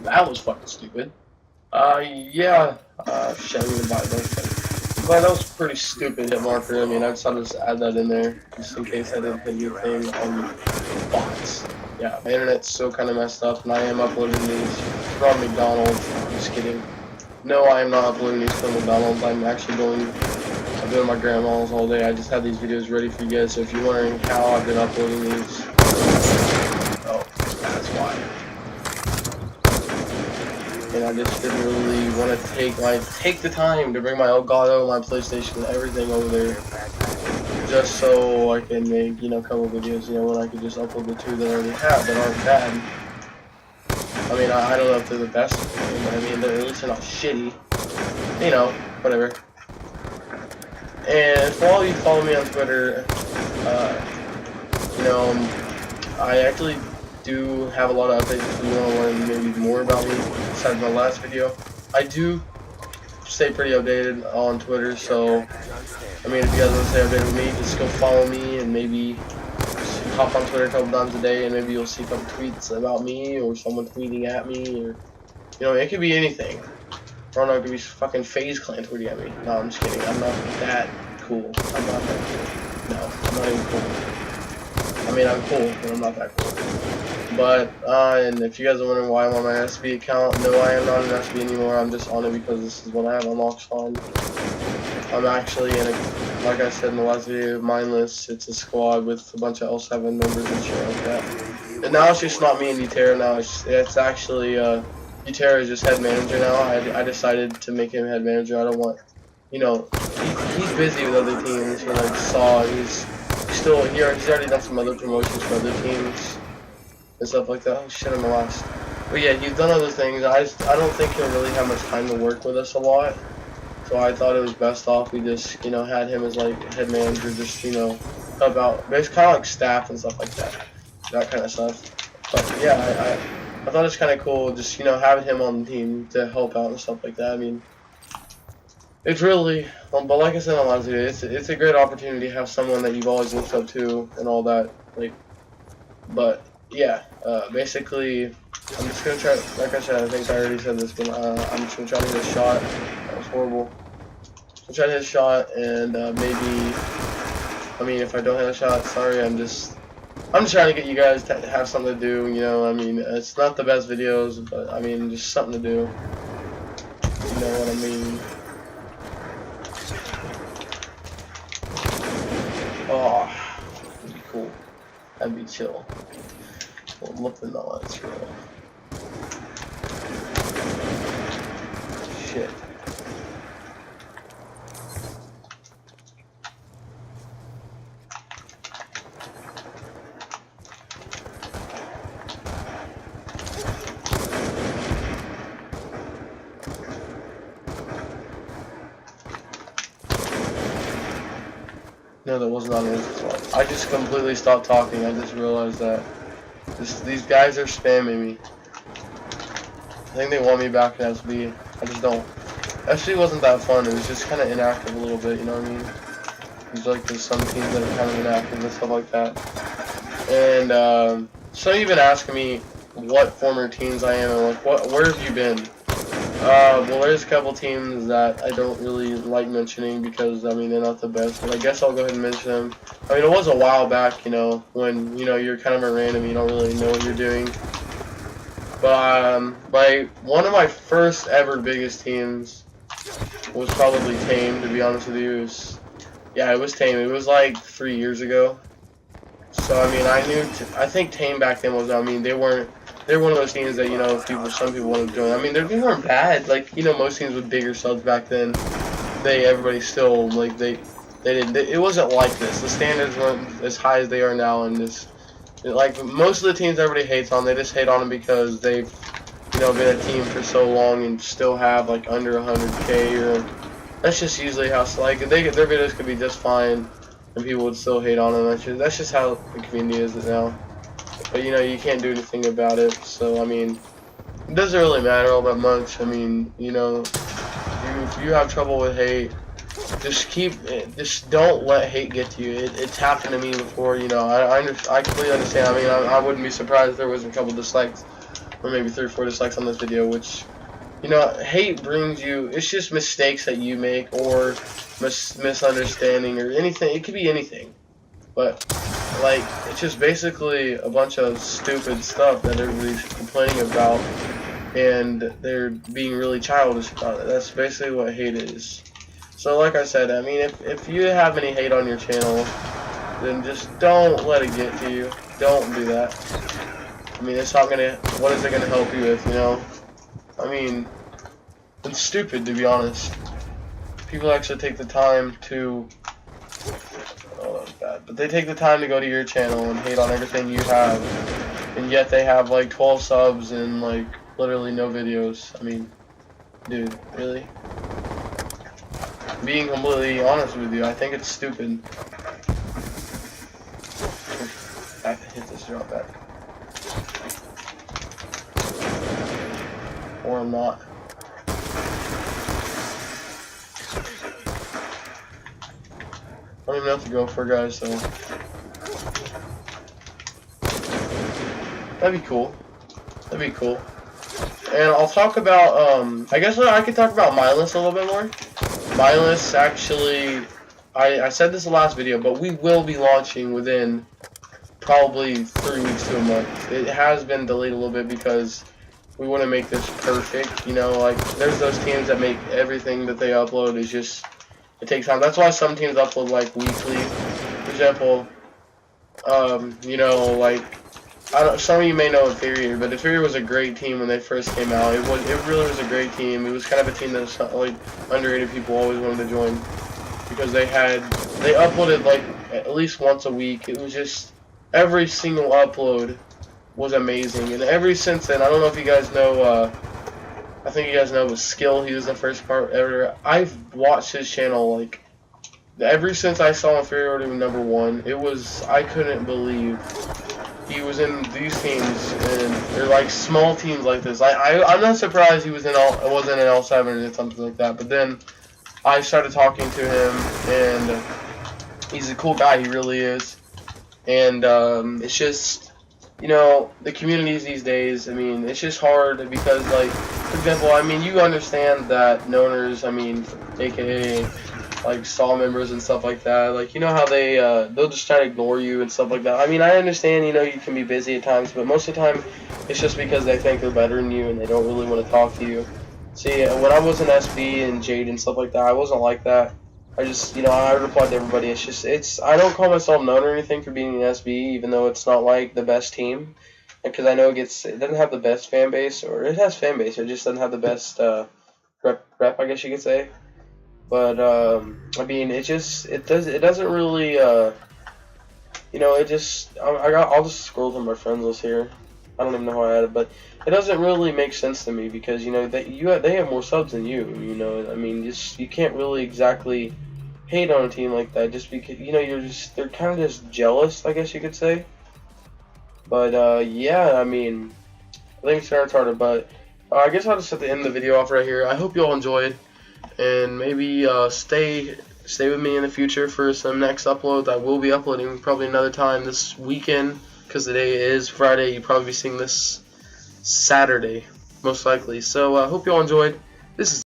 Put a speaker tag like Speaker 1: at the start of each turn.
Speaker 1: That was fucking stupid. Yeah, Shelly the Bible. But that was pretty stupid hit marker. I mean, I decided to add that in there just in case I didn't hit anything on bots. Yeah, my internet's still kind of messed up, and I am uploading these from McDonald's. I'm just kidding. No, I am not uploading these from McDonald's. I'm actually I've been at my grandma's all day. I just had these videos ready for you guys, so if you're wondering how I've been uploading these, oh, that's why. And I just didn't really want to take the time to bring my Elgato, my PlayStation, everything over there, just so I can make, a couple videos, when I could just upload the two that I already have that aren't bad. I mean, I don't know if they're the best, but I mean, at least they're not shitty. Whatever. And for all you follow me on Twitter, I actually do have a lot of updates if you want to learn maybe more about me besides my last video. I do stay pretty updated on Twitter, so I mean, if you guys want to stay updated with me, just go follow me and maybe hop on Twitter a couple times a day, and maybe you'll see a couple tweets about me or someone tweeting at me, or it could be anything. I don't know, it could be fucking FaZe Clan tweeting at me. No, I'm just kidding. I'm not that cool. I'm not that cool. No, I'm not even cool. I mean, I'm cool, but I'm not that cool. But, and if you guys are wondering why I'm on my SB account, no, I am not an SB anymore. I'm just on it because this is what I have unlocked on. I'm actually in like I said in the last video, Mindless. It's a squad with a bunch of L7 members and shit like that. And now it's just not me and Utera now. It's actually, Utera is just head manager now. I decided to make him head manager. I don't want, he's busy with other teams. He's already done some other promotions for other teams and stuff like that. Oh shit, I'm the last. But yeah, he's done other things. I don't think he'll really have much time to work with us a lot. So I thought it was best off we just, had him as like head manager, just, help out. But it's kind of like staff and stuff like that kind of stuff. But yeah, I thought it's kind of cool just, having him on the team to help out and stuff like that. I mean, it's really, but like I said on the last video, it's a great opportunity to have someone that you've always looked up to and all that. But yeah, basically, I'm just gonna try. Like I said, I think I already said this, but I'm just gonna try to hit a shot. That was horrible. I'm trying to hit a shot, and maybe, I mean, if I don't hit a shot, sorry. I'm just trying to get you guys to have something to do. I mean, it's not the best videos, but I mean, just something to do. You know what I mean? Oh, that'd be cool. That'd be chill. Well, look at that, that's real. Shit. No, that was not an fault. I just completely stopped talking. I just realized that these guys are spamming me. I think they want me back in SB. I just don't. SB wasn't that fun. It was just kind of inactive a little bit. You know what I mean? There's some teams that are kind of inactive and stuff like that. And some of you have been asking me what former teams I am and like where have you been? Well, there's a couple teams that I don't really like mentioning because, I mean, they're not the best, but I guess I'll go ahead and mention them. I mean, it was a while back, when, you're kind of a random, you don't really know what you're doing. But, one of my first ever biggest teams was probably Tame, to be honest with you. It was Tame. It was like 3 years ago. So, I mean, I think Tame back then was, I mean, they're one of those teams that, some people want to join. I mean, they weren't bad. Like, most teams with bigger subs back then, everybody still, like, it wasn't like this. The standards weren't as high as they are now, and like, most of the teams everybody hates on, they just hate on them because they've, been a team for so long and still have, like, under 100K, or, that's just usually how, like, their videos could be just fine, and people would still hate on them. That's just how the community is now. But, you can't do anything about it, so, I mean, it doesn't really matter all that much. I mean, if you have trouble with hate, just don't let hate get to you. It's happened to me before, I completely understand. I mean, I wouldn't be surprised if there was a couple dislikes or maybe 3 or 4 dislikes on this video, which, you know, hate brings you, it's just mistakes that you make, or misunderstanding, or anything. It could be anything, but like, it's just basically a bunch of stupid stuff that everybody's complaining about, and they're being really childish about it. That's basically what hate is. So like I said, I mean, if you have any hate on your channel, then just don't let it get to you. Don't do that. I mean, it's not gonna, what is it gonna help you with, you know? I mean, it's stupid, to be honest. People actually take the time to, oh, that was bad, but they take the time to go to your channel and hate on everything you have, and yet they have like 12 subs and like literally no videos. I mean, dude, really? Being completely honest with you, I think it's stupid. I have to hit this drop back. Or I'm not. I don't even know what to go for, guys, so that'd be cool. That'd be cool. And I'll talk about, I guess I could talk about Mindless a little bit more. Mindless, actually, I said this in the last video, but we will be launching within probably 3 weeks to a month. It has been delayed a little bit because we want to make this perfect, you know, like, there's those teams that make everything that they upload is just, it takes time. That's why some teams upload, like, weekly. For example, you know, like, some of you may know Inferior, but Inferior was a great team when they first came out. It really was a great team. It was kind of a team that, like, underrated people always wanted to join because they uploaded, like, at least once a week. It was just, every single upload was amazing. And ever since then, I don't know if you guys know, I think you guys know, but Skill, he was the first part ever. I've watched his channel, like, ever since I saw Inferiority #1, it was, I couldn't believe he was in these teams, and they're like small teams like this. I'm not surprised he wasn't in L7 or something like that, but then I started talking to him, and he's a cool guy, he really is. And it's just, you know, the communities these days, I mean, it's just hard because, like, for example, I mean, you understand that Noners, I mean, aka like Saw members and stuff like that, like, you know how they'll just try to ignore you and stuff like that. I mean, I understand, you know, you can be busy at times, but most of the time it's just because they think they're better than you and they don't really want to talk to you. See, when I was in SB and Jade and stuff like that, I wasn't like that. I just, you know, I replied to everybody. It's just, I don't call myself known or anything for being an SB, even though it's not like the best team, because I know it doesn't have the best fan base, or it has fan base, it just doesn't have the best rep, I guess you could say. But I mean, it doesn't really, you know, it just, I'll just scroll through my friends list here. I don't even know how I added, but it doesn't really make sense to me because, you know, they have more subs than you. You know, I mean, you can't really exactly hate on a team like that just because, you know, they're kind of just jealous, I guess you could say. But yeah, I mean, I think it's retarded, but I guess I'll just have to end the video off right here. I hope you all enjoyed, and maybe stay with me in the future for some next uploads. I will be uploading probably another time this weekend because today is Friday. You'll probably be seeing this Saturday, most likely. So I hope you all enjoyed. This is